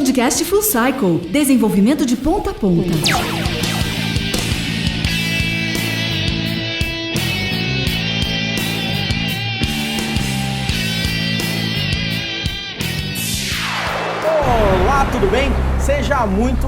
Podcast Full Cycle, desenvolvimento de ponta a ponta. Olá, tudo bem? Seja muito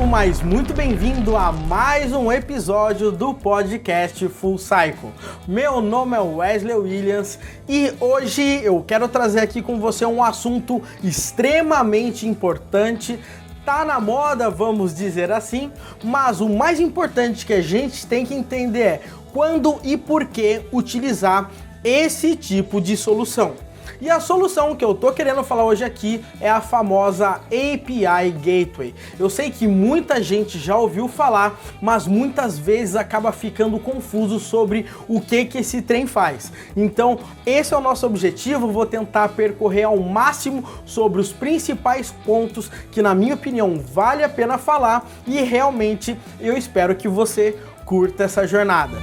bem-vindo a mais um episódio do podcast Full Cycle. Meu nome é Wesley Williams e hoje eu quero trazer aqui com você um assunto extremamente importante. Tá na moda, vamos dizer assim, mas o mais importante que a gente tem que entender é quando e por que utilizar esse tipo de solução. E a solução que eu tô querendo falar hoje aqui é a famosa API Gateway. Eu sei que muita gente já ouviu falar, mas muitas vezes acaba ficando confuso sobre o que esse trem faz. Então, esse é o nosso objetivo, vou tentar percorrer ao máximo sobre os principais pontos que, na minha opinião, vale a pena falar e realmente eu espero que você curta essa jornada.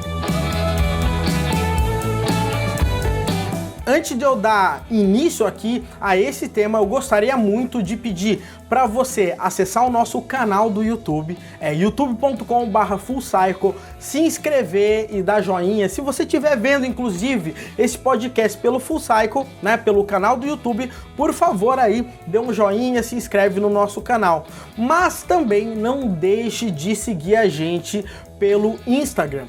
Antes de eu dar início aqui a esse tema, eu gostaria muito de pedir para você acessar o nosso canal do YouTube, youtube.com/fullcycle, se inscrever e dar joinha. Se você estiver vendo, inclusive, esse podcast pelo Full Cycle, né, pelo canal do YouTube, por favor aí, dê um joinha, se inscreve no nosso canal. Mas também não deixe de seguir a gente pelo Instagram,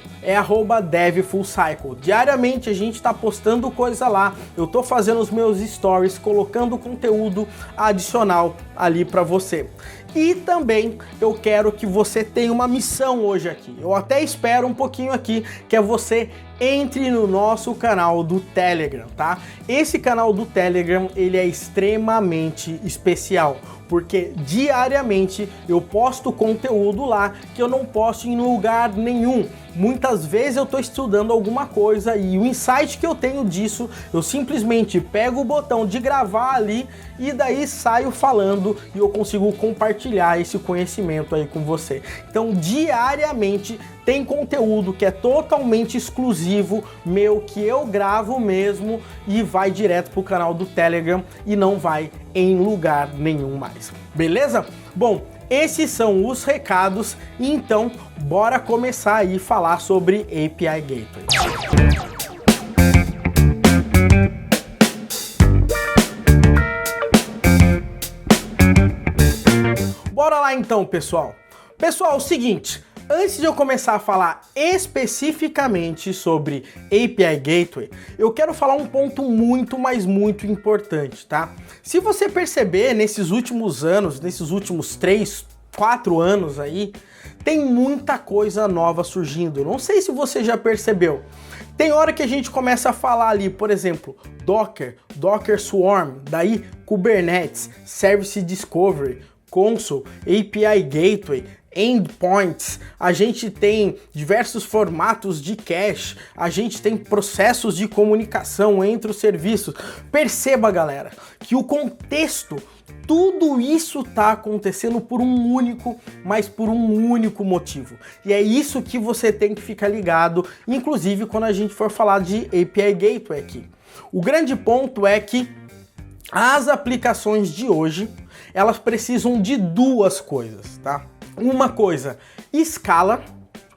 @devfullcycle. Diariamente a gente está postando coisa lá, eu tô fazendo os meus stories, colocando conteúdo adicional ali para você. E também eu quero que você tenha uma missão hoje aqui. Eu até espero um pouquinho aqui, que é você entre no nosso canal do Telegram, tá? Esse canal do Telegram, ele é extremamente especial, porque diariamente eu posto conteúdo lá que eu não posto em lugar nenhum. Muitas vezes eu estou estudando alguma coisa e o insight que eu tenho disso, eu simplesmente pego o botão de gravar ali e daí saio falando e eu consigo compartilhar esse conhecimento aí com você. Então, diariamente tem conteúdo que é totalmente exclusivo meu, que eu gravo mesmo e vai direto pro canal do Telegram e não vai em lugar nenhum mais. Beleza? Bom, esses são os recados e então bora começar aí a falar sobre API Gateway. Bora lá então, pessoal. Pessoal, é o seguinte, antes de eu começar a falar especificamente sobre API Gateway, eu quero falar um ponto muito importante, tá? Se você perceber, nesses últimos anos, nesses últimos 3, 4 anos aí, tem muita coisa nova surgindo. Não sei se você já percebeu. Tem hora que a gente começa a falar ali, por exemplo, Docker Swarm, daí Kubernetes, Service Discovery, Consul, API Gateway, endpoints, a gente tem diversos formatos de cache, a gente tem processos de comunicação entre os serviços. Perceba, galera, que o contexto, tudo isso está acontecendo por um único motivo. E é isso que você tem que ficar ligado, inclusive quando a gente for falar de API Gateway aqui. O grande ponto é que as aplicações de hoje, elas precisam de duas coisas, tá? Uma coisa, escala,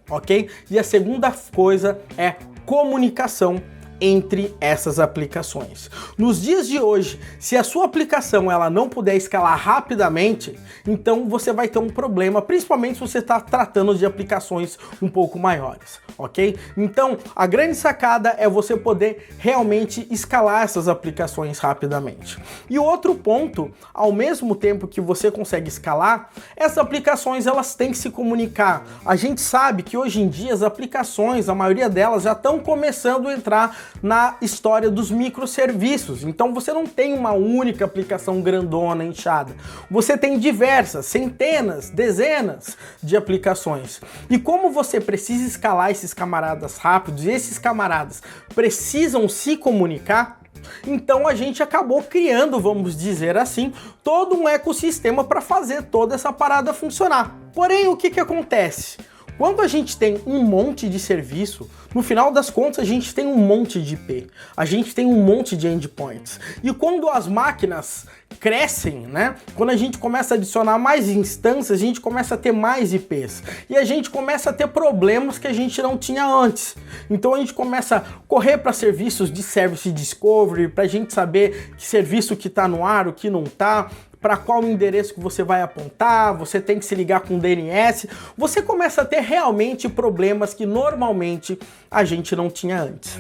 ok? E a segunda coisa é comunicação entre essas aplicações. Nos dias de hoje, se a sua aplicação ela não puder escalar rapidamente, então você vai ter um problema, principalmente se você está tratando de aplicações um pouco maiores, ok? Então, a grande sacada é você poder realmente escalar essas aplicações rapidamente. E outro ponto, ao mesmo tempo que você consegue escalar, essas aplicações elas têm que se comunicar. A gente sabe que hoje em dia as aplicações, a maioria delas já estão começando a entrar na história dos microserviços. Então você não tem uma única aplicação grandona, inchada. Você tem diversas, centenas, dezenas de aplicações. E como você precisa escalar esses camaradas rápidos e esses camaradas precisam se comunicar, então a gente acabou criando, vamos dizer assim, todo um ecossistema para fazer toda essa parada funcionar. Porém, o que acontece? Quando a gente tem um monte de serviço, no final das contas a gente tem um monte de IP, a gente tem um monte de endpoints. E quando as máquinas crescem, né? Quando a gente começa a adicionar mais instâncias, a gente começa a ter mais IPs. E a gente começa a ter problemas que a gente não tinha antes. Então a gente começa a correr para serviços de Service Discovery, para a gente saber que serviço que está no ar, o que não está, para qual endereço que você vai apontar, você tem que se ligar com DNS, você começa a ter realmente problemas que normalmente a gente não tinha antes.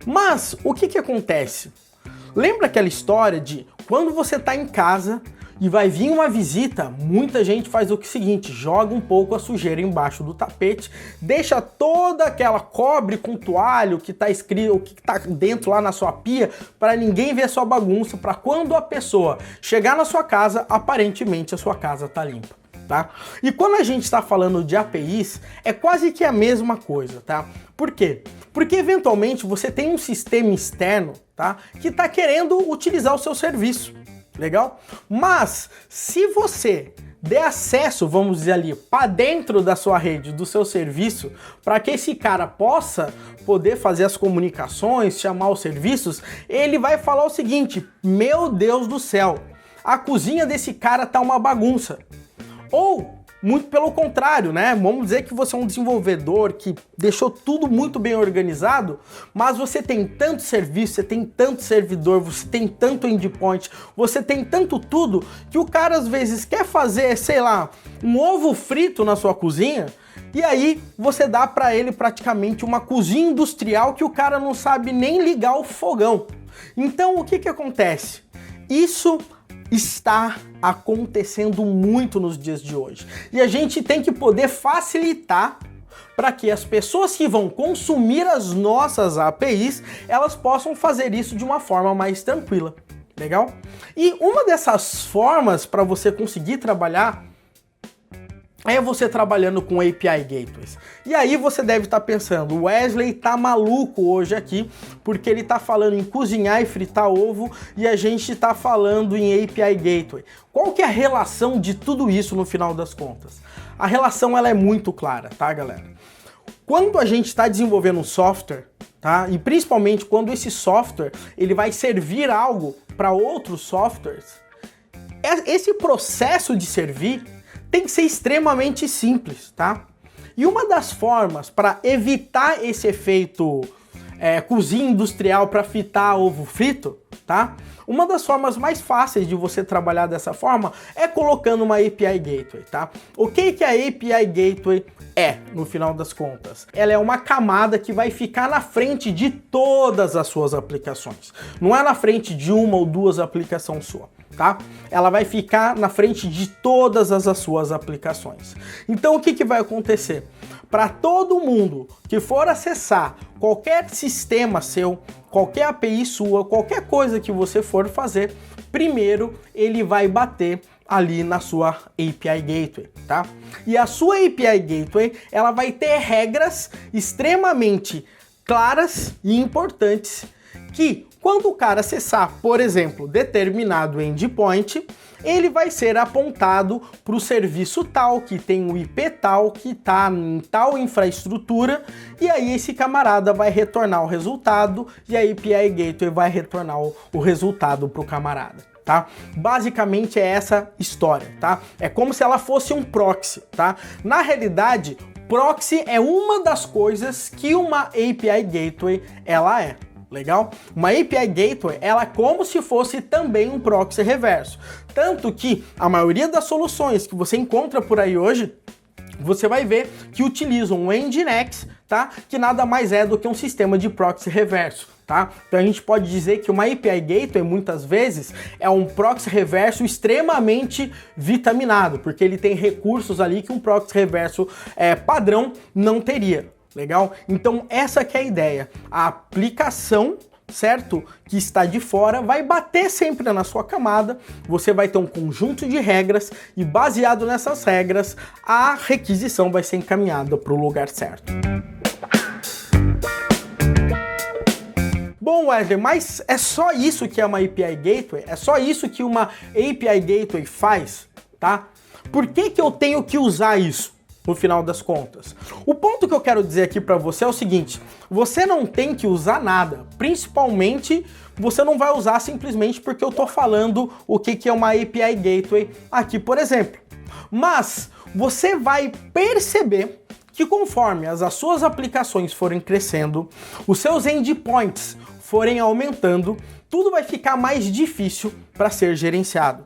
Mas o que acontece? Lembra aquela história de quando você está em casa e vai vir uma visita, muita gente faz o seguinte, joga um pouco a sujeira embaixo do tapete, deixa toda aquela, cobre com toalha, o que está escrito, o que está dentro lá na sua pia, para ninguém ver a sua bagunça, para quando a pessoa chegar na sua casa, aparentemente a sua casa está limpa. Tá? E quando a gente está falando de APIs, é quase que a mesma coisa, tá? Por quê? Porque eventualmente você tem um sistema externo, tá? Que está querendo utilizar o seu serviço, legal? Mas se você der acesso, vamos dizer ali, para dentro da sua rede, do seu serviço, para que esse cara possa poder fazer as comunicações, chamar os serviços, ele vai falar o seguinte: meu Deus do céu, a cozinha desse cara tá uma bagunça. Ou, muito pelo contrário, né? Vamos dizer que você é um desenvolvedor que deixou tudo muito bem organizado, mas você tem tanto serviço, você tem tanto servidor, você tem tanto endpoint, você tem tanto tudo, que o cara às vezes quer fazer, sei lá, um ovo frito na sua cozinha, e aí você dá para ele praticamente uma cozinha industrial que o cara não sabe nem ligar o fogão. Então o que acontece? Isso está acontecendo muito nos dias de hoje. E a gente tem que poder facilitar para que as pessoas que vão consumir as nossas APIs, elas possam fazer isso de uma forma mais tranquila. Legal? E uma dessas formas para você conseguir trabalhar é você trabalhando com API Gateways. E aí você deve estar pensando, o Wesley tá maluco hoje aqui, porque ele tá falando em cozinhar e fritar ovo e a gente tá falando em API Gateway. Qual que é a relação de tudo isso no final das contas? A relação ela é muito clara, tá, galera? Quando a gente está desenvolvendo um software, tá? E principalmente quando esse software ele vai servir algo para outros softwares, esse processo de servir tem que ser extremamente simples, tá? E uma das formas para evitar esse efeito cozinha industrial para fritar ovo frito, tá? Uma das formas mais fáceis de você trabalhar dessa forma é colocando uma API Gateway, tá? O que a API Gateway é, no final das contas? Ela é uma camada que vai ficar na frente de todas as suas aplicações. Não é na frente de uma ou duas aplicações sua, tá? Ela vai ficar na frente de todas as suas aplicações. Então o que vai acontecer? Para todo mundo que for acessar qualquer sistema seu, qualquer API sua, qualquer coisa que você for fazer, primeiro ele vai bater ali na sua API Gateway, tá? E a sua API Gateway, ela vai ter regras extremamente claras e importantes que, quando o cara acessar, por exemplo, determinado endpoint, ele vai ser apontado para o serviço tal, que tem o IP tal, que está em tal infraestrutura, e aí esse camarada vai retornar o resultado, e a API Gateway vai retornar o resultado para o camarada, tá? Basicamente é essa história, tá? É como se ela fosse um proxy, tá? Na realidade, proxy é uma das coisas que uma API Gateway ela é. Legal? Uma API Gateway, ela é como se fosse também um proxy reverso. Tanto que a maioria das soluções que você encontra por aí hoje, você vai ver que utilizam o Nginx, tá? Que nada mais é do que um sistema de proxy reverso, tá? Então a gente pode dizer que uma API Gateway, muitas vezes, é um proxy reverso extremamente vitaminado, porque ele tem recursos ali que um proxy reverso padrão não teria. Legal? Então essa que é a ideia. A aplicação, certo? Que está de fora, vai bater sempre na sua camada, você vai ter um conjunto de regras e baseado nessas regras, a requisição vai ser encaminhada para o lugar certo. Bom, Wesley, mas é só isso que é uma API Gateway? É só isso que uma API Gateway faz, tá? Por que eu tenho que usar isso? No final das contas. O ponto que eu quero dizer aqui para você é o seguinte: você não tem que usar nada, principalmente você não vai usar simplesmente porque eu tô falando o que é uma API Gateway aqui, por exemplo. Mas você vai perceber que conforme as suas aplicações forem crescendo, os seus endpoints forem aumentando, tudo vai ficar mais difícil para ser gerenciado.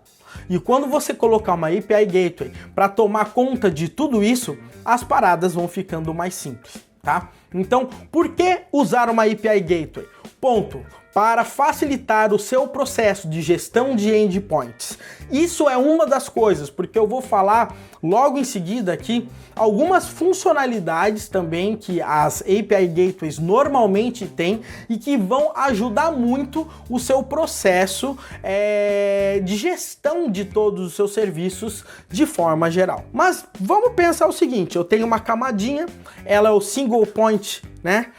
E quando você colocar uma API Gateway para tomar conta de tudo isso, as paradas vão ficando mais simples, tá? Então, por que usar uma API Gateway? Ponto. Para facilitar o seu processo de gestão de endpoints. Isso é uma das coisas, porque eu vou falar logo em seguida aqui algumas funcionalidades também que as API Gateways normalmente têm e que vão ajudar muito o seu processo de gestão de todos os seus serviços de forma geral. Mas vamos pensar o seguinte: eu tenho uma camadinha, ela é o single point, né,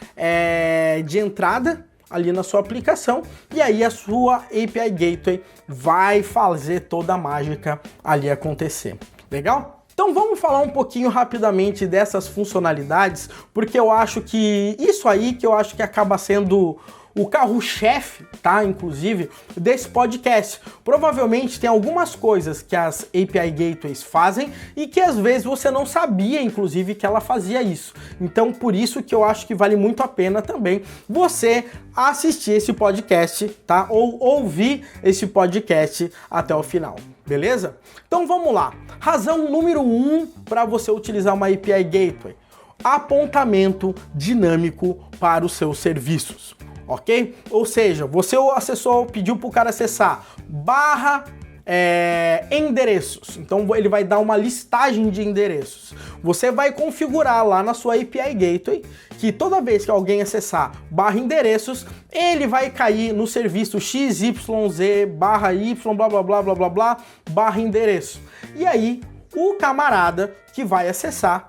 de entrada ali na sua aplicação, e aí a sua API Gateway vai fazer toda a mágica ali acontecer. Legal? Então vamos falar um pouquinho rapidamente dessas funcionalidades, porque eu acho que isso aí que eu acho que acaba sendo o carro-chefe, tá? Inclusive, desse podcast. Provavelmente tem algumas coisas que as API Gateways fazem e que às vezes você não sabia, inclusive, que ela fazia isso. Então, por isso que eu acho que vale muito a pena também você assistir esse podcast, tá? Ou ouvir esse podcast até o final. Beleza? Então vamos lá. Razão número 1 para você utilizar uma API Gateway: apontamento dinâmico para os seus serviços. Ok? Ou seja, você o acessou, pediu para o cara acessar endereços. Então ele vai dar uma listagem de endereços. Você vai configurar lá na sua API Gateway que toda vez que alguém acessar /endereços, ele vai cair no serviço XYZ /y blá blá blá blá blá blá /endereço. E aí o camarada que vai acessar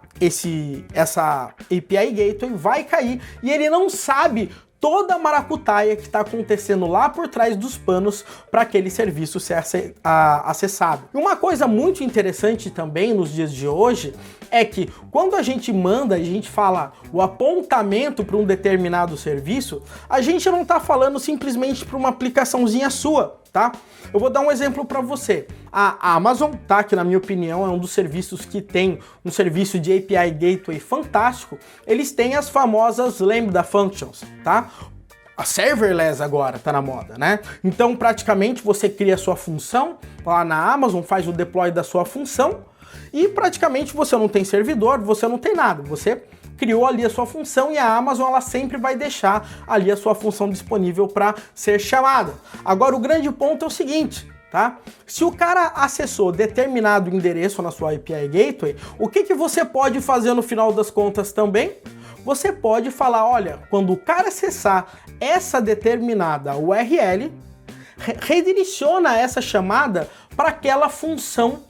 essa API Gateway vai cair e ele não sabe toda a maracutaia que está acontecendo lá por trás dos panos para aquele serviço ser acessado. E uma coisa muito interessante também nos dias de hoje é que quando a gente fala o apontamento para um determinado serviço, a gente não está falando simplesmente para uma aplicaçãozinha sua, tá? Eu vou dar um exemplo para você. A Amazon, tá? Que na minha opinião é um dos serviços que tem um serviço de API Gateway fantástico. Eles têm as famosas Lambda Functions, tá? A serverless agora tá na moda, né? Então, praticamente, você cria a sua função lá na Amazon, faz o deploy da sua função e praticamente você não tem servidor, você não tem nada. Você criou ali a sua função e a Amazon ela sempre vai deixar ali a sua função disponível para ser chamada. Agora, o grande ponto é o seguinte, tá? Se o cara acessou determinado endereço na sua API Gateway, o que você pode fazer no final das contas também? Você pode falar, olha, quando o cara acessar essa determinada URL, redireciona essa chamada para aquela função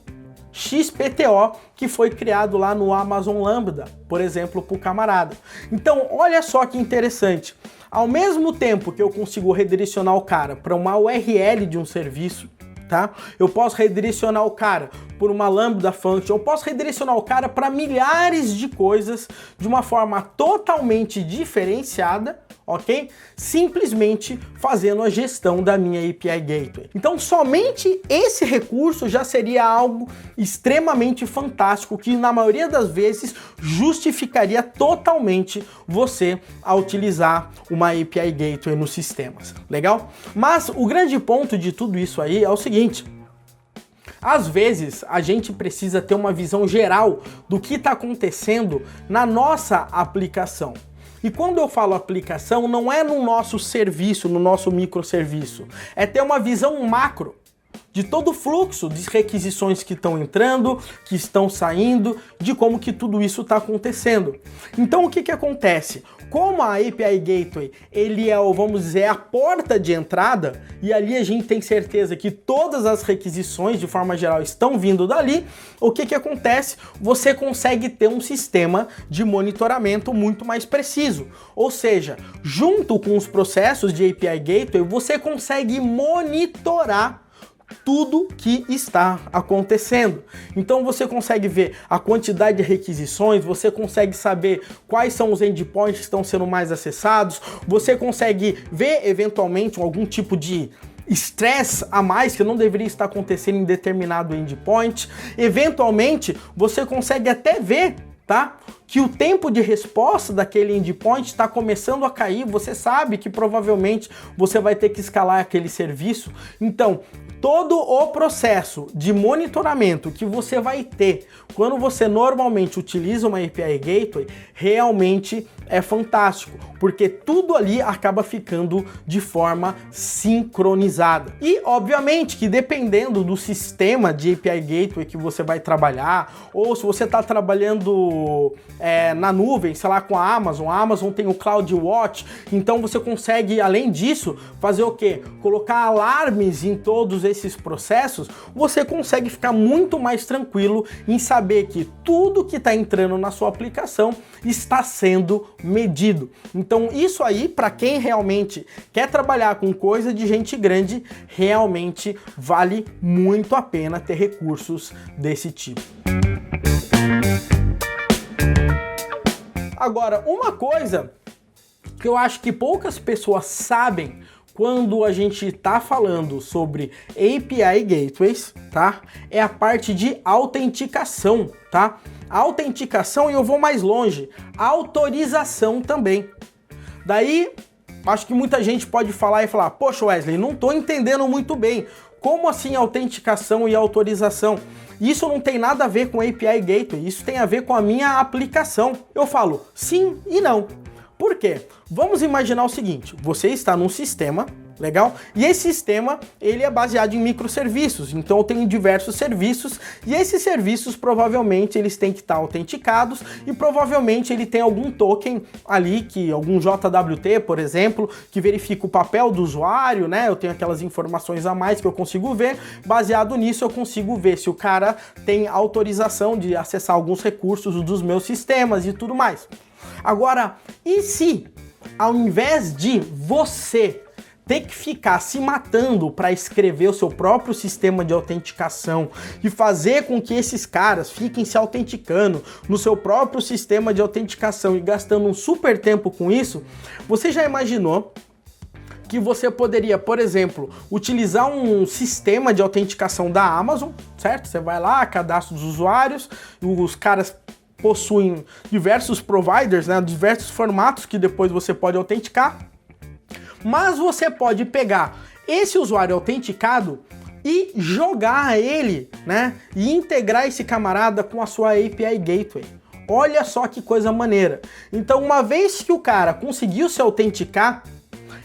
XPTO que foi criado lá no Amazon Lambda, por exemplo, para o camarada. Então, olha só que interessante. Ao mesmo tempo que eu consigo redirecionar o cara para uma URL de um serviço, tá? Eu posso redirecionar o cara por uma Lambda Function, eu posso redirecionar o cara para milhares de coisas de uma forma totalmente diferenciada, ok? Simplesmente fazendo a gestão da minha API Gateway. Então, somente esse recurso já seria algo extremamente fantástico que, na maioria das vezes, justificaria totalmente você a utilizar uma API Gateway nos sistemas. Legal? Mas o grande ponto de tudo isso aí é o seguinte: às vezes a gente precisa ter uma visão geral do que está acontecendo na nossa aplicação. E quando eu falo aplicação, não é no nosso serviço, no nosso microserviço. É ter uma visão macro de todo o fluxo de requisições que estão entrando, que estão saindo, de como que tudo isso está acontecendo. Então o que acontece? Como a API Gateway, ele é, vamos dizer, a porta de entrada, e ali a gente tem certeza que todas as requisições, de forma geral, estão vindo dali, o que acontece? Você consegue ter um sistema de monitoramento muito mais preciso. Ou seja, junto com os processos de API Gateway, você consegue monitorar tudo que está acontecendo. Então você consegue ver a quantidade de requisições, você consegue saber quais são os endpoints que estão sendo mais acessados, você consegue ver eventualmente algum tipo de estresse a mais que não deveria estar acontecendo em determinado endpoint. Eventualmente você consegue até ver, tá, que o tempo de resposta daquele endpoint está começando a cair. Você sabe que provavelmente você vai ter que escalar aquele serviço. Então, todo o processo de monitoramento que você vai ter quando você normalmente utiliza uma API Gateway realmente é fantástico, porque tudo ali acaba ficando de forma sincronizada. E obviamente que dependendo do sistema de API Gateway que você vai trabalhar, ou se você está trabalhando na nuvem, sei lá, com a Amazon tem o CloudWatch, então você consegue, além disso, fazer o quê? Colocar alarmes em todos esses processos. Você consegue ficar muito mais tranquilo em saber que tudo que está entrando na sua aplicação está sendo medido. Então isso aí, para quem realmente quer trabalhar com coisa de gente grande, realmente vale muito a pena ter recursos desse tipo. Agora, uma coisa que eu acho que poucas pessoas sabem quando a gente está falando sobre API Gateways, tá? É a parte de autenticação, tá? Autenticação, e eu vou mais longe, autorização também. Daí, acho que muita gente pode falar, poxa Wesley, não estou entendendo muito bem. Como assim autenticação e autorização? Isso não tem nada a ver com API Gateway, isso tem a ver com a minha aplicação. Eu falo sim e não. Por quê? Vamos imaginar o seguinte, você está num sistema, legal? E esse sistema, ele é baseado em microserviços, então eu tenho diversos serviços, e esses serviços provavelmente eles têm que estar autenticados, e provavelmente ele tem algum token ali, algum JWT, por exemplo, que verifica o papel do usuário, né? Eu tenho aquelas informações a mais que eu consigo ver, baseado nisso eu consigo ver se o cara tem autorização de acessar alguns recursos dos meus sistemas e tudo mais. Agora, e se ao invés de você ter que ficar se matando para escrever o seu próprio sistema de autenticação e fazer com que esses caras fiquem se autenticando no seu próprio sistema de autenticação e gastando um super tempo com isso, você já imaginou que você poderia, por exemplo, utilizar um sistema de autenticação da Amazon, certo? Você vai lá, cadastra os usuários, os caras possuem diversos providers, né, diversos formatos que depois você pode autenticar, mas você pode pegar esse usuário autenticado e jogar ele, né, e integrar esse camarada com a sua API Gateway. Olha só que coisa maneira. Então, uma vez que o cara conseguiu se autenticar,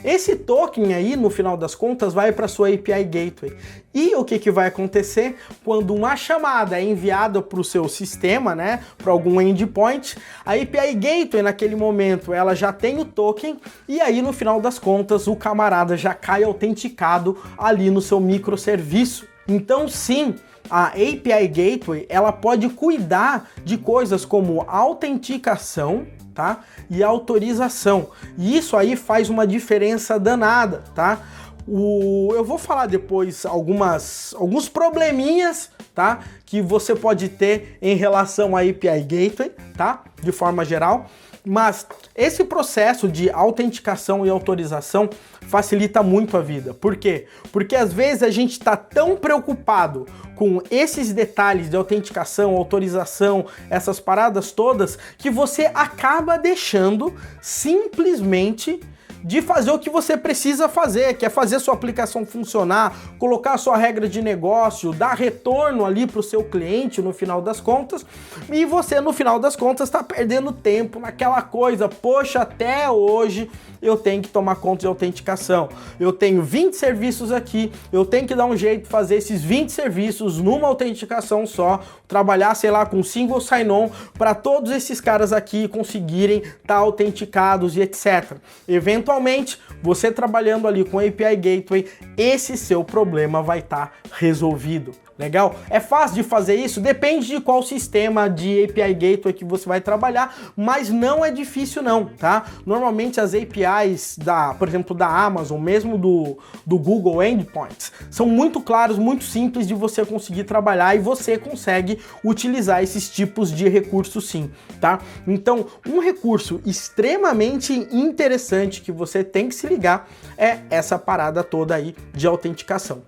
esse token aí, no final das contas, vai para sua API Gateway. E o que vai acontecer quando uma chamada é enviada para o seu sistema, né, para algum endpoint, a API Gateway naquele momento ela já tem o token e aí no final das contas o camarada já cai autenticado ali no seu microserviço. Então sim, a API Gateway ela pode cuidar de coisas como autenticação, tá? E autorização. E isso aí faz uma diferença danada, tá? Eu vou falar depois alguns probleminhas, tá? Que você pode ter em relação à API Gateway, tá? De forma geral. Mas esse processo de autenticação e autorização facilita muito a vida. Por quê? Porque às vezes a gente está tão preocupado com esses detalhes de autenticação, autorização, essas paradas todas, que você acaba deixando simplesmente de fazer o que você precisa fazer, que é fazer sua aplicação funcionar, colocar a sua regra de negócio, dar retorno ali para o seu cliente no final das contas, e você no final das contas está perdendo tempo naquela coisa, poxa, até hoje eu tenho que tomar conta de autenticação, eu tenho 20 serviços aqui, eu tenho que dar um jeito de fazer esses 20 serviços numa autenticação só, trabalhar, sei lá, com single sign-on para todos esses caras aqui conseguirem estar autenticados e etc. Eventualmente, você trabalhando ali com API Gateway, esse seu problema vai estar resolvido. Legal? É fácil de fazer isso? Depende de qual sistema de API Gateway que você vai trabalhar, mas não é difícil não, tá? Normalmente as APIs, por exemplo, da Amazon, mesmo do Google Endpoints, são muito claros, muito simples de você conseguir trabalhar e você consegue utilizar esses tipos de recursos sim, tá? Então, um recurso extremamente interessante que você tem que se ligar é essa parada toda aí de autenticação.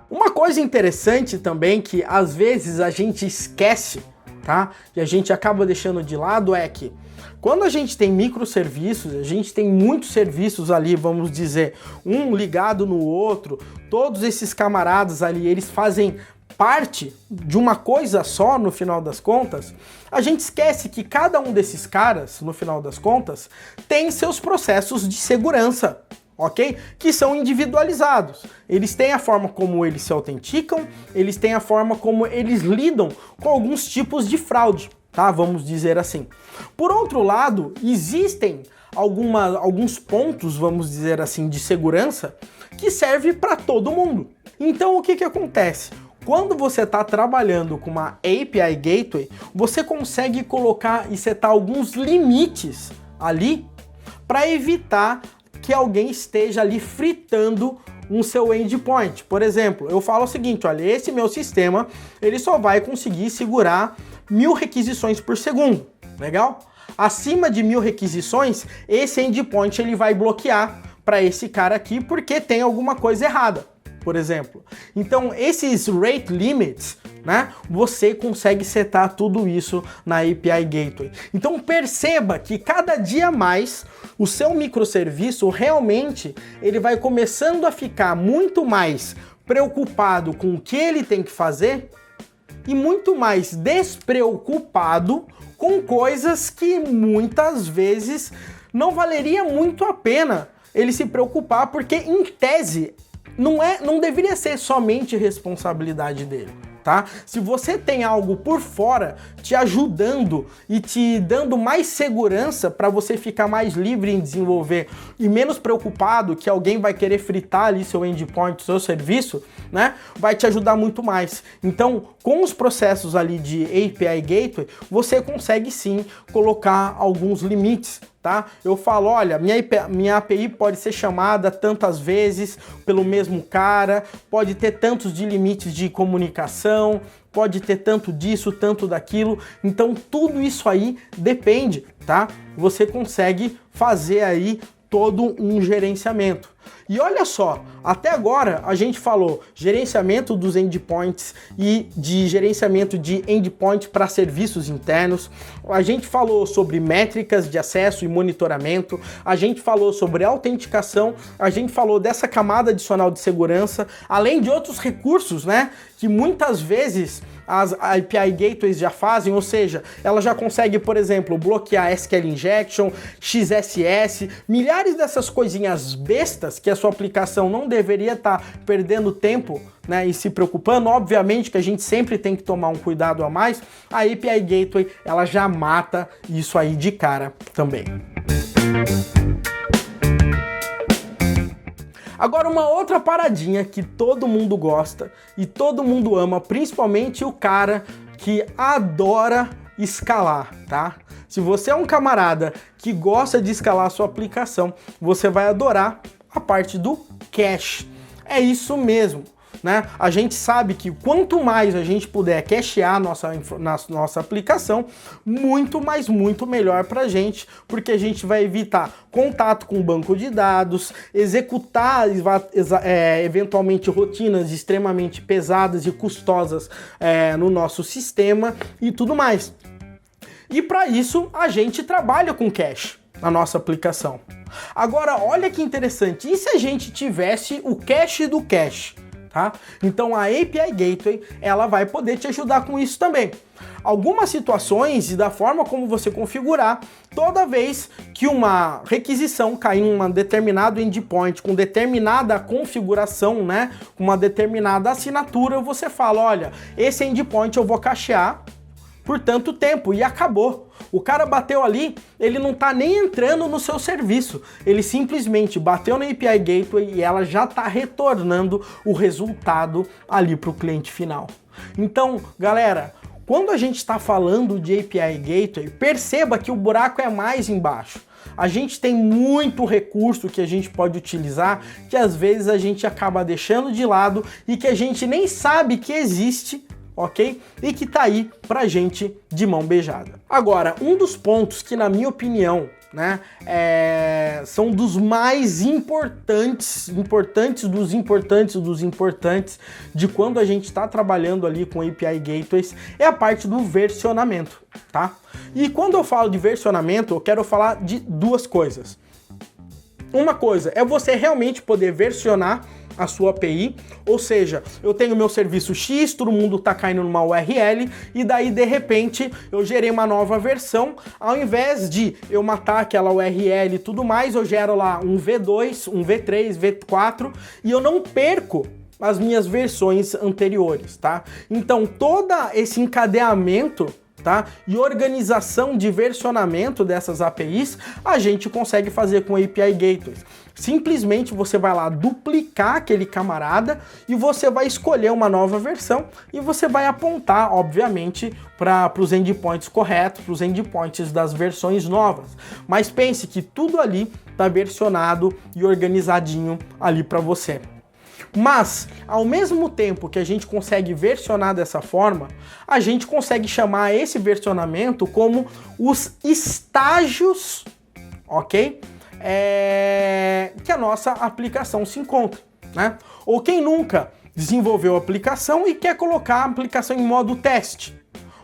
Uma coisa interessante também que às vezes a gente esquece, tá? E a gente acaba deixando de lado é que quando a gente tem microserviços, a gente tem muitos serviços ali, vamos dizer, um ligado no outro, todos esses camaradas ali, eles fazem parte de uma coisa só no final das contas, a gente esquece que cada um desses caras, no final das contas, tem seus processos de segurança, ok? Que são individualizados. Eles têm a forma como eles se autenticam, eles têm a forma como eles lidam com alguns tipos de fraude, tá? Vamos dizer assim. Por outro lado, existem alguns pontos, vamos dizer assim, de segurança que servem para todo mundo. Então o que acontece? Quando você está trabalhando com uma API Gateway, você consegue colocar e setar alguns limites ali para evitar que alguém esteja ali fritando um seu endpoint. Por exemplo, eu falo o seguinte, olha, esse meu sistema, ele só vai conseguir segurar 1000 requisições por segundo, legal? Acima de 1000 requisições, esse endpoint ele vai bloquear para esse cara aqui porque tem alguma coisa errada, por exemplo. Então, esses rate limits, né, você consegue setar tudo isso na API Gateway. Então, perceba que cada dia mais o seu microserviço realmente ele vai começando a ficar muito mais preocupado com o que ele tem que fazer e muito mais despreocupado com coisas que muitas vezes não valeria muito a pena ele se preocupar, porque em tese não deveria ser somente responsabilidade dele, tá? Se você tem algo por fora te ajudando e te dando mais segurança para você ficar mais livre em desenvolver e menos preocupado que alguém vai querer fritar ali seu endpoint, seu serviço, né? Vai te ajudar muito mais. Então, com os processos ali de API Gateway, você consegue sim colocar alguns limites, tá? Eu falo, olha, minha API pode ser chamada tantas vezes pelo mesmo cara, pode ter tantos de limites de comunicação, pode ter tanto disso, tanto daquilo. Então tudo isso aí depende, tá? Você consegue fazer aí todo um gerenciamento. E olha só, até agora a gente falou gerenciamento dos endpoints e de gerenciamento de endpoint para serviços internos, a gente falou sobre métricas de acesso e monitoramento, a gente falou sobre autenticação, a gente falou dessa camada adicional de segurança, além de outros recursos, né, que muitas vezes as API Gateways já fazem, ou seja, ela já consegue, por exemplo, bloquear SQL Injection, XSS, milhares dessas coisinhas bestas que a sua aplicação não deveria estar perdendo tempo, né, e se preocupando. Obviamente que a gente sempre tem que tomar um cuidado a mais. A API Gateway, ela já mata isso aí de cara também. Agora, uma outra paradinha que todo mundo gosta e todo mundo ama, principalmente o cara que adora escalar, tá? Se você é um camarada que gosta de escalar a sua aplicação, você vai adorar a parte do cache. É isso mesmo, né? A gente sabe que quanto mais a gente puder cachear nossa aplicação, muito melhor pra gente, porque a gente vai evitar contato com o banco de dados, executar eventualmente rotinas extremamente pesadas e custosas no nosso sistema e tudo mais. E para isso a gente trabalha com cache na nossa aplicação. Agora, olha que interessante, e se a gente tivesse o cache do cache? Tá? Então a API Gateway ela vai poder te ajudar com isso também. Algumas situações e da forma como você configurar, toda vez que uma requisição cair em um determinado endpoint com determinada configuração, né, com uma determinada assinatura, você fala, olha, esse endpoint eu vou cachear por tanto tempo e acabou. O cara bateu ali, ele não está nem entrando no seu serviço, ele simplesmente bateu na API Gateway e ela já está retornando o resultado ali para o cliente final. Então, galera, quando a gente está falando de API Gateway, perceba que o buraco é mais embaixo. A gente tem muito recurso que a gente pode utilizar, que às vezes a gente acaba deixando de lado e que a gente nem sabe que existe, ok? E que tá aí pra gente de mão beijada. Agora, um dos pontos que, na minha opinião, né, são dos mais importantes de quando a gente está trabalhando ali com API Gateways, é a parte do versionamento, tá? E quando eu falo de versionamento, eu quero falar de duas coisas. Uma coisa é você realmente poder versionar a sua API, ou seja, eu tenho meu serviço X, todo mundo tá caindo numa URL, e daí de repente eu gerei uma nova versão, ao invés de eu matar aquela URL e tudo mais, eu gero lá um V2, um V3, V4, e eu não perco as minhas versões anteriores, tá? Então todo esse encadeamento, tá, e organização de versionamento dessas APIs, a gente consegue fazer com API Gateways. Simplesmente você vai lá duplicar aquele camarada e você vai escolher uma nova versão e você vai apontar, obviamente, para os endpoints corretos, para os endpoints das versões novas. Mas pense que tudo ali está versionado e organizadinho ali para você. Mas, ao mesmo tempo que a gente consegue versionar dessa forma, a gente consegue chamar esse versionamento como os estágios, ok? Que a nossa aplicação se encontra, né? Ou quem nunca desenvolveu a aplicação e quer colocar a aplicação em modo teste.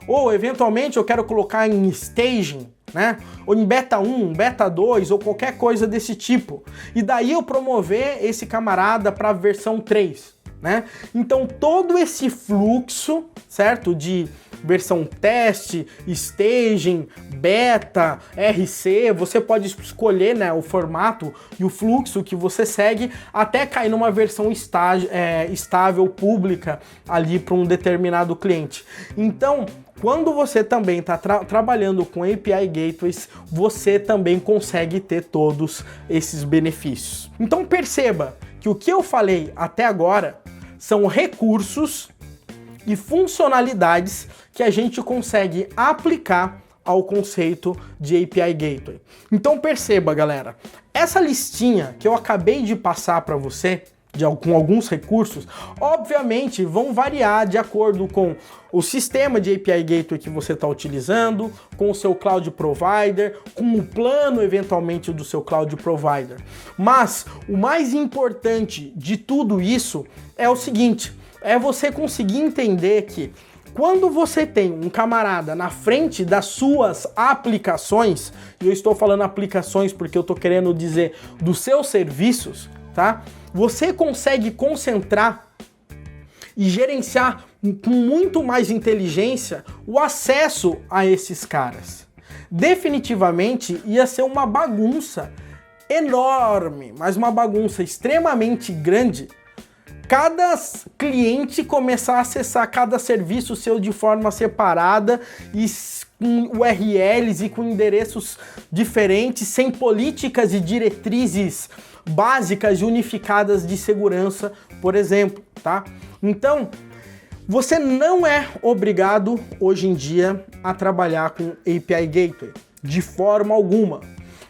Ou, eventualmente, eu quero colocar em staging, né? Ou em beta 1, beta 2 ou qualquer coisa desse tipo. E daí eu promover esse camarada para a versão 3, né? Então todo esse fluxo, certo? De versão teste, staging, beta, RC, você pode escolher, né, o formato e o fluxo que você segue até cair numa versão estável, pública ali para um determinado cliente. Então, quando você também está trabalhando com API Gateways, você também consegue ter todos esses benefícios. Então perceba que o que eu falei até agora são recursos e funcionalidades que a gente consegue aplicar ao conceito de API Gateway. Então perceba, galera, essa listinha que eu acabei de passar para você, com alguns recursos, obviamente vão variar de acordo com o sistema de API Gateway que você está utilizando, com o seu Cloud Provider, com o plano eventualmente do seu Cloud Provider. Mas o mais importante de tudo isso é o seguinte, é você conseguir entender que quando você tem um camarada na frente das suas aplicações, e eu estou falando aplicações porque eu estou querendo dizer dos seus serviços, tá? Você consegue concentrar e gerenciar com muito mais inteligência o acesso a esses caras. Definitivamente ia ser uma bagunça enorme, mas uma bagunça extremamente grande, cada cliente começar a acessar cada serviço seu de forma separada e com URLs e com endereços diferentes, sem políticas e diretrizes básicas e unificadas de segurança, por exemplo, tá? Então, você não é obrigado hoje em dia a trabalhar com API Gateway, de forma alguma.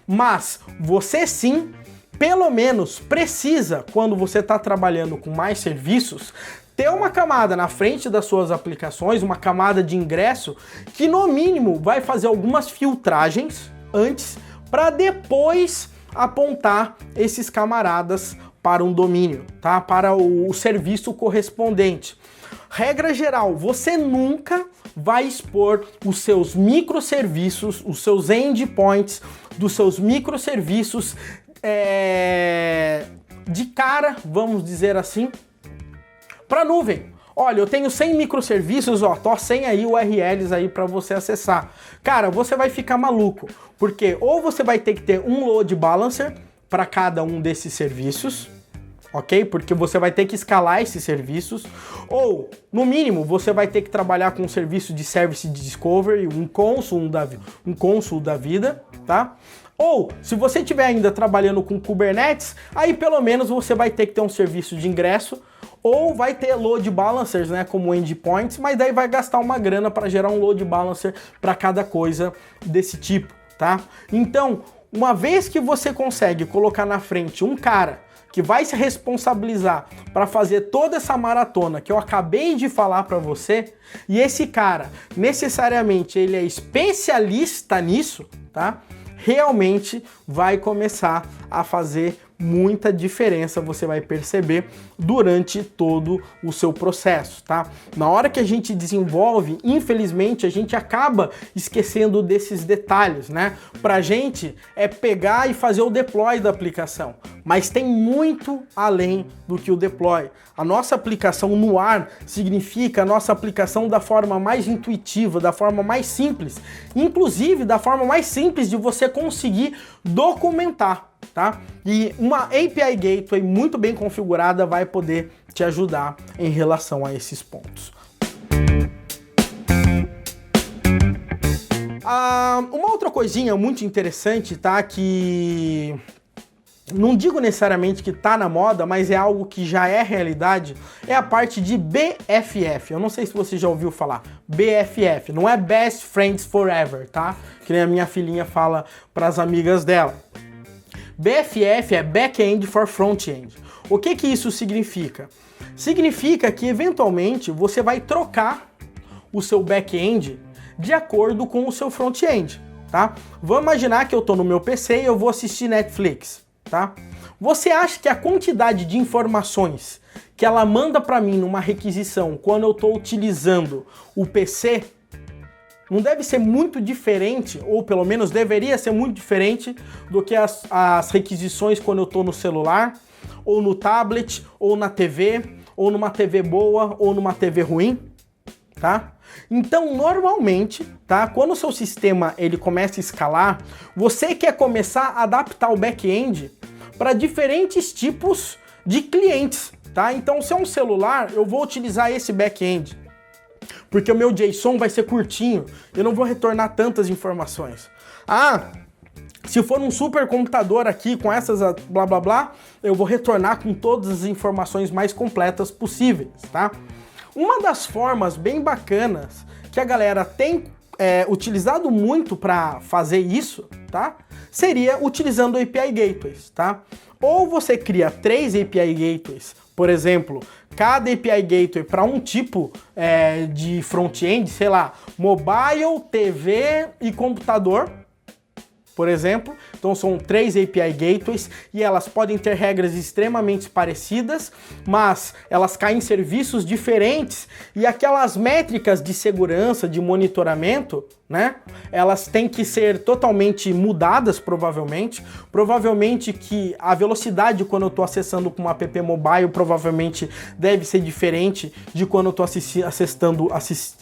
Mas você sim, pelo menos precisa, quando você está trabalhando com mais serviços, ter uma camada na frente das suas aplicações, uma camada de ingresso, que no mínimo vai fazer algumas filtragens antes, para depois apontar esses camaradas para um domínio, tá? Para o serviço correspondente. Regra geral, você nunca vai expor os seus microserviços, os seus endpoints dos seus microserviços de cara, vamos dizer assim, para a nuvem. Olha, eu tenho 100 microserviços, ó, tô 100 aí URLs aí para você acessar. Cara, você vai ficar maluco, porque ou você vai ter que ter um load balancer para cada um desses serviços, ok? Porque você vai ter que escalar esses serviços, ou, no mínimo, você vai ter que trabalhar com um serviço de Service Discovery, um Consul da vida, tá? Ou, se você estiver ainda trabalhando com Kubernetes, aí pelo menos você vai ter que ter um serviço de ingresso, ou vai ter load balancers, né, como endpoints, mas daí vai gastar uma grana para gerar um load balancer para cada coisa desse tipo, tá? Então, uma vez que você consegue colocar na frente um cara que vai se responsabilizar para fazer toda essa maratona que eu acabei de falar para você, e esse cara, necessariamente, ele é especialista nisso, tá? Realmente vai começar a fazer muita diferença, você vai perceber durante todo o seu processo, tá? Na hora que a gente desenvolve, infelizmente, a gente acaba esquecendo desses detalhes, né? Pra gente é pegar e fazer o deploy da aplicação, mas tem muito além do que o deploy. A nossa aplicação no ar significa a nossa aplicação da forma mais intuitiva, da forma mais simples, inclusive da forma mais simples de você conseguir documentar, tá? E uma API Gateway muito bem configurada vai poder te ajudar em relação a esses pontos. Uma outra coisinha muito interessante, tá? Que não digo necessariamente que tá na moda, mas é algo que já é realidade, é a parte de BFF. Eu não sei se você já ouviu falar. BFF, não é Best Friends Forever, tá? Que nem a minha filhinha fala para as amigas dela. BFF é Back-end for Front-end. O que que isso significa? Significa que, eventualmente, você vai trocar o seu back-end de acordo com o seu front-end, tá? Vamos imaginar que eu estou no meu PC e eu vou assistir Netflix, tá? Você acha que a quantidade de informações que ela manda para mim numa requisição quando eu estou utilizando o PC não deve ser muito diferente, ou pelo menos deveria ser muito diferente do que as requisições quando eu estou no celular, ou no tablet, ou na TV, ou numa TV boa, ou numa TV ruim, tá? Então, normalmente, tá? Quando o seu sistema ele começa a escalar, você quer começar a adaptar o back-end para diferentes tipos de clientes, tá? Então, se é um celular, eu vou utilizar esse back-end, porque o meu JSON vai ser curtinho, eu não vou retornar tantas informações. Se for um supercomputador aqui com essas blá blá blá, eu vou retornar com todas as informações mais completas possíveis, tá? Uma das formas bem bacanas que a galera tem utilizado muito para fazer isso, tá? Seria utilizando API Gateways, tá? Ou você cria 3 API Gateways, por exemplo, cada API Gateway para um tipo de front-end, sei lá, mobile, TV e computador, por exemplo. Então são 3 API Gateways e elas podem ter regras extremamente parecidas, mas elas caem em serviços diferentes e aquelas métricas de segurança, de monitoramento, né? Elas têm que ser totalmente mudadas, provavelmente. Provavelmente que a velocidade quando eu estou acessando com uma app mobile provavelmente deve ser diferente de quando eu estou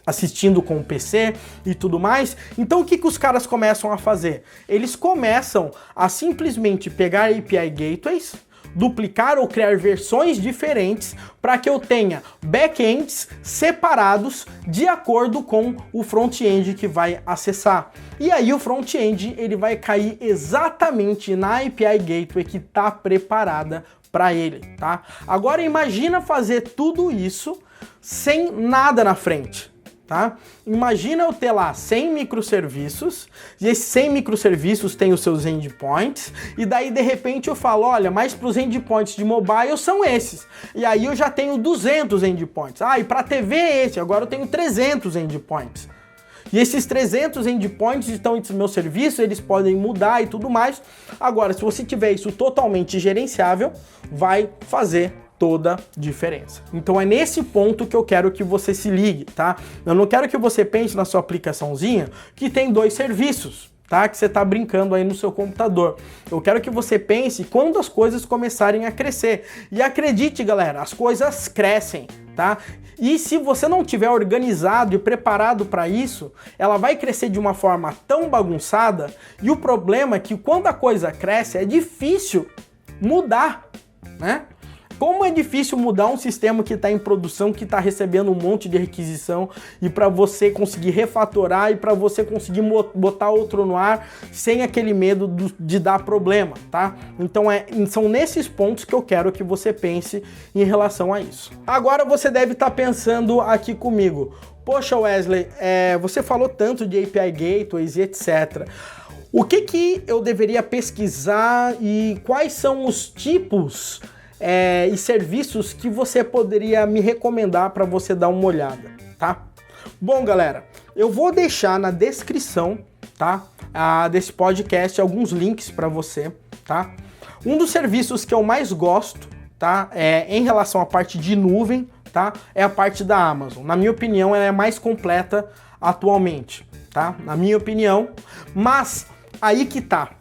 assistindo com o PC e tudo mais. Então o que os caras começam a fazer? Eles começam a simplesmente pegar API Gateways, duplicar ou criar versões diferentes para que eu tenha backends separados de acordo com o front-end que vai acessar. E aí o front-end ele vai cair exatamente na API Gateway que está preparada para ele, tá? Agora imagina fazer tudo isso sem nada na frente. Tá? Imagina eu ter lá 100 microserviços, e esses 100 microserviços têm os seus endpoints, e daí de repente eu falo, olha, mas para os endpoints de mobile são esses, e aí eu já tenho 200 endpoints, e para TV é esse, agora eu tenho 300 endpoints. E esses 300 endpoints estão em meu serviço, eles podem mudar e tudo mais. Agora, se você tiver isso totalmente gerenciável, vai fazer toda diferença. Então é nesse ponto que eu quero que você se ligue, tá? Eu não quero que você pense na sua aplicaçãozinha que tem 2 serviços, tá? Que você tá brincando aí no seu computador. Eu quero que você pense quando as coisas começarem a crescer. E acredite, galera, as coisas crescem, tá? E se você não tiver organizado e preparado para isso, ela vai crescer de uma forma tão bagunçada, e o problema é que quando a coisa cresce é difícil mudar, né? Como é difícil mudar um sistema que está em produção, que está recebendo um monte de requisição, e para você conseguir refatorar e para você conseguir botar outro no ar sem aquele medo de dar problema, tá? Então são nesses pontos que eu quero que você pense em relação a isso. Agora você deve estar pensando aqui comigo, poxa Wesley, você falou tanto de API Gateways e etc. O que eu deveria pesquisar e quais são os tipos e serviços que você poderia me recomendar para você dar uma olhada, tá? Bom, galera, eu vou deixar na descrição, tá, desse podcast alguns links para você, tá? Um dos serviços que eu mais gosto, tá, em relação à parte de nuvem, tá, é a parte da Amazon. Na minha opinião, ela é a mais completa atualmente, tá? Na minha opinião, mas aí que tá,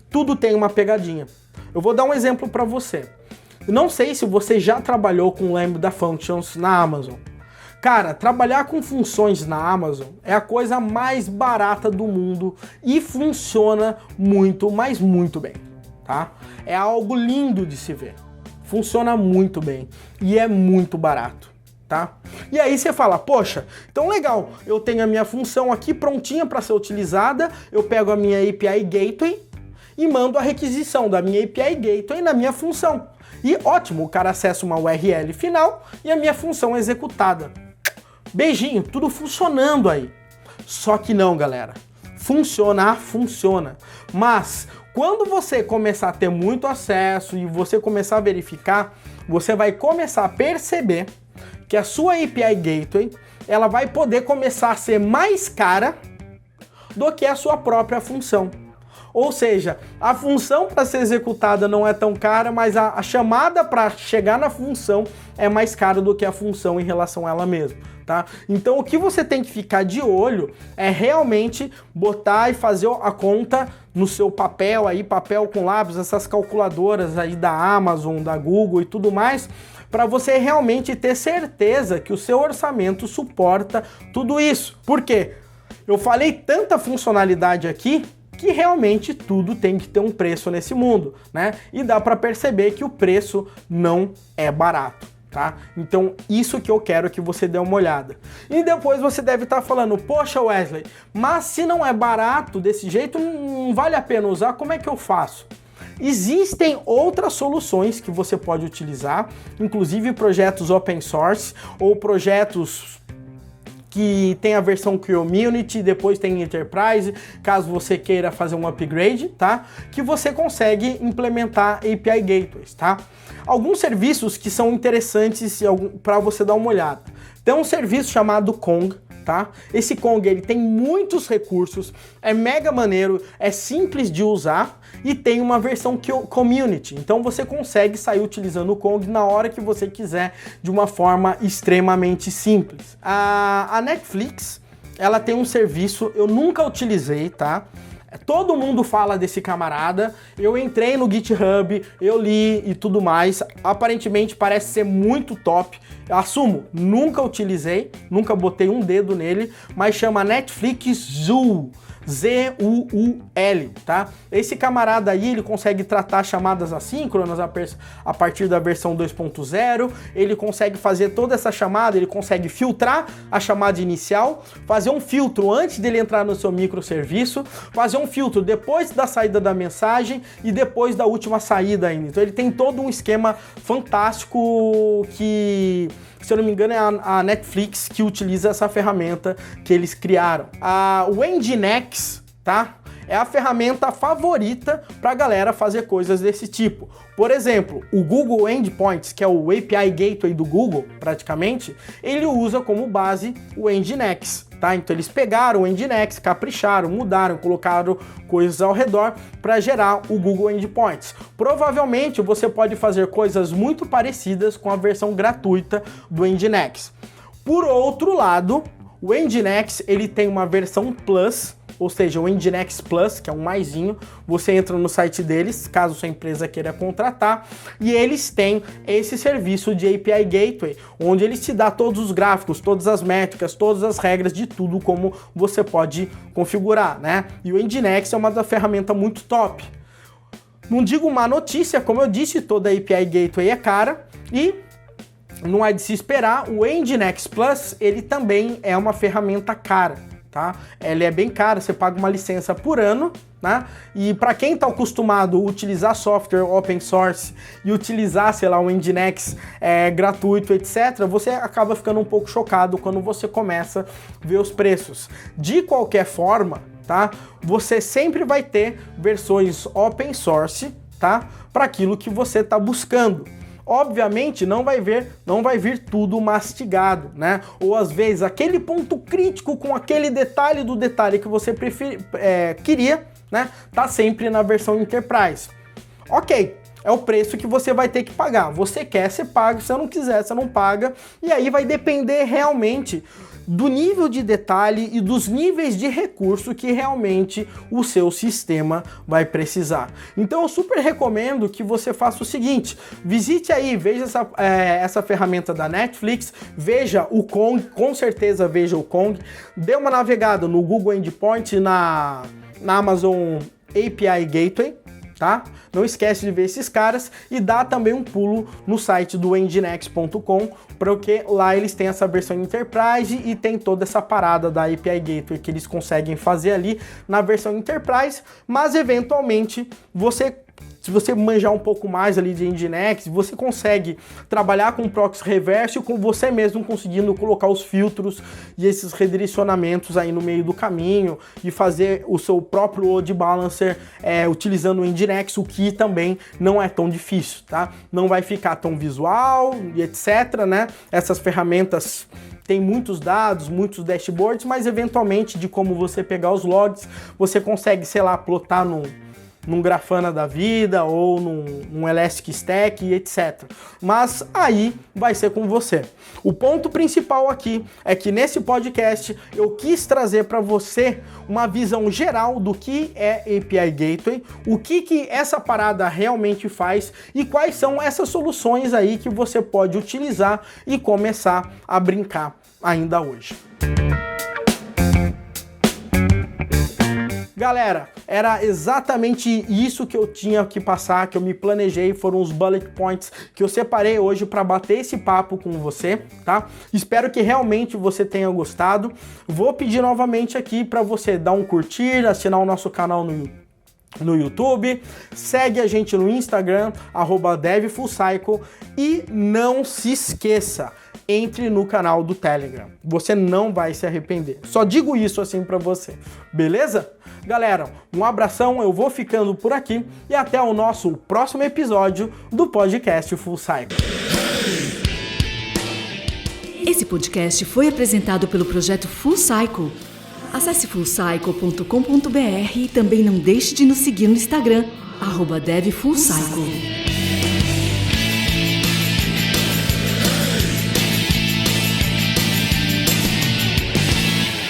tudo tem uma pegadinha. Eu vou dar um exemplo para você. Eu não sei se você já trabalhou com Lambda Functions na Amazon. Cara, trabalhar com funções na Amazon é a coisa mais barata do mundo e funciona muito, mas muito bem, tá? É algo lindo de se ver. Funciona muito bem e é muito barato, tá? E aí você fala, poxa, então legal, eu tenho a minha função aqui prontinha para ser utilizada, eu pego a minha API Gateway e mando a requisição da minha API Gateway na minha função. E ótimo, o cara acessa uma URL final e a minha função é executada. Beijinho, tudo funcionando aí. Só que não, galera. Funciona. Mas quando você começar a ter muito acesso e você começar a verificar, você vai começar a perceber que a sua API Gateway, ela vai poder começar a ser mais cara do que a sua própria função. Ou seja, a função para ser executada não é tão cara, mas a chamada para chegar na função é mais cara do que a função em relação a ela mesma, tá? Então o que você tem que ficar de olho é realmente botar e fazer a conta no seu papel aí, papel com lápis, essas calculadoras aí da Amazon, da Google e tudo mais, para você realmente ter certeza que o seu orçamento suporta tudo isso. Por quê? Eu falei tanta funcionalidade aqui que realmente tudo tem que ter um preço nesse mundo, né? E dá para perceber que o preço não é barato, tá? Então isso que eu quero que você dê uma olhada. E depois você deve estar falando, poxa Wesley, mas se não é barato desse jeito, não vale a pena usar, como é que eu faço? Existem outras soluções que você pode utilizar, inclusive projetos open source ou projetos que tem a versão Community, depois tem Enterprise, caso você queira fazer um upgrade, tá? Que você consegue implementar API Gateways, tá? Alguns serviços que são interessantes para você dar uma olhada. Tem um serviço chamado Kong, tá? Esse Kong, ele tem muitos recursos, é mega maneiro, é simples de usar e tem uma versão Community. Então você consegue sair utilizando o Kong na hora que você quiser, de uma forma extremamente simples. A Netflix, ela tem um serviço, eu nunca utilizei, tá? Todo mundo fala desse camarada, eu entrei no GitHub, eu li e tudo mais, aparentemente parece ser muito top. Eu assumo, nunca utilizei, nunca botei um dedo nele, mas chama Netflix Zuul, Z-U-U-L, tá? Esse camarada aí, ele consegue tratar chamadas assíncronas a partir da versão 2.0, ele consegue fazer toda essa chamada, ele consegue filtrar a chamada inicial, fazer um filtro antes dele entrar no seu microserviço, fazer um filtro depois da saída da mensagem e depois da última saída ainda. Então ele tem todo um esquema fantástico que, se eu não me engano, é a Netflix que utiliza essa ferramenta que eles criaram. O Nginx, tá? É a ferramenta favorita para a galera fazer coisas desse tipo. Por exemplo, o Google Endpoints, que é o API Gateway do Google, praticamente, ele usa como base o Nginx, tá? Então eles pegaram o Nginx, capricharam, mudaram, colocaram coisas ao redor para gerar o Google Endpoints. Provavelmente você pode fazer coisas muito parecidas com a versão gratuita do Nginx. Por outro lado, o Nginx, ele tem uma versão Plus, ou seja, o Nginx Plus, que é um maisinho, você entra no site deles, caso sua empresa queira contratar, e eles têm esse serviço de API Gateway, onde eles te dão todos os gráficos, todas as métricas, todas as regras de tudo como você pode configurar, né? E o Nginx é uma ferramenta muito top. Não digo uma notícia, como eu disse, toda API Gateway é cara, E não é de se esperar, o Nginx Plus, ele também é uma ferramenta cara, tá? Ele é bem caro, você paga uma licença por ano, né? E para quem está acostumado a utilizar software open source e utilizar, sei lá, o Nginx gratuito, etc., você acaba ficando um pouco chocado quando você começa a ver os preços. De qualquer forma, tá? Você sempre vai ter versões open source, tá? Para aquilo que você está buscando. Obviamente não vai vir tudo mastigado, né? Ou às vezes aquele ponto crítico com aquele detalhe do detalhe que você queria, né? Tá sempre na versão Enterprise. Ok, é o preço que você vai ter que pagar. Você quer, você paga, se não quiser, você não paga. E aí vai depender realmente do nível de detalhe e dos níveis de recurso que realmente o seu sistema vai precisar. Então eu super recomendo que você faça o seguinte: visite aí, veja essa ferramenta da Netflix, veja o Kong, com certeza veja o Kong, dê uma navegada no Google Endpoint, na Amazon API Gateway, tá? Não esquece de ver esses caras e dá também um pulo no site do nginx.com, porque lá eles têm essa versão Enterprise e tem toda essa parada da API Gateway que eles conseguem fazer ali na versão Enterprise, mas eventualmente se você manjar um pouco mais ali de Nginx, você consegue trabalhar com proxy reverse com você mesmo conseguindo colocar os filtros e esses redirecionamentos aí no meio do caminho e fazer o seu próprio load balancer utilizando o Nginx, o que também não é tão difícil, tá? Não vai ficar tão visual e etc, né? Essas ferramentas tem muitos dados, muitos dashboards, mas eventualmente de como você pegar os logs, você consegue, sei lá, plotar num Grafana da vida ou num Elasticstack e etc. Mas aí vai ser com você. O ponto principal aqui é que nesse podcast eu quis trazer para você uma visão geral do que é API Gateway, o que essa parada realmente faz e quais são essas soluções aí que você pode utilizar e começar a brincar ainda hoje. Galera, era exatamente isso que eu tinha que passar, que eu me planejei, foram os bullet points que eu separei hoje para bater esse papo com você, tá? Espero que realmente você tenha gostado. Vou pedir novamente aqui para você dar um curtir, assinar o nosso canal no YouTube, segue a gente no Instagram, @devfullcycle, e não se esqueça, entre no canal do Telegram. Você não vai se arrepender. Só digo isso assim pra você. Beleza? Galera, um abração, eu vou ficando por aqui e até o nosso próximo episódio do podcast Full Cycle. Esse podcast foi apresentado pelo projeto Full Cycle. Acesse fullcycle.com.br e também não deixe de nos seguir no Instagram, @devfullcycle.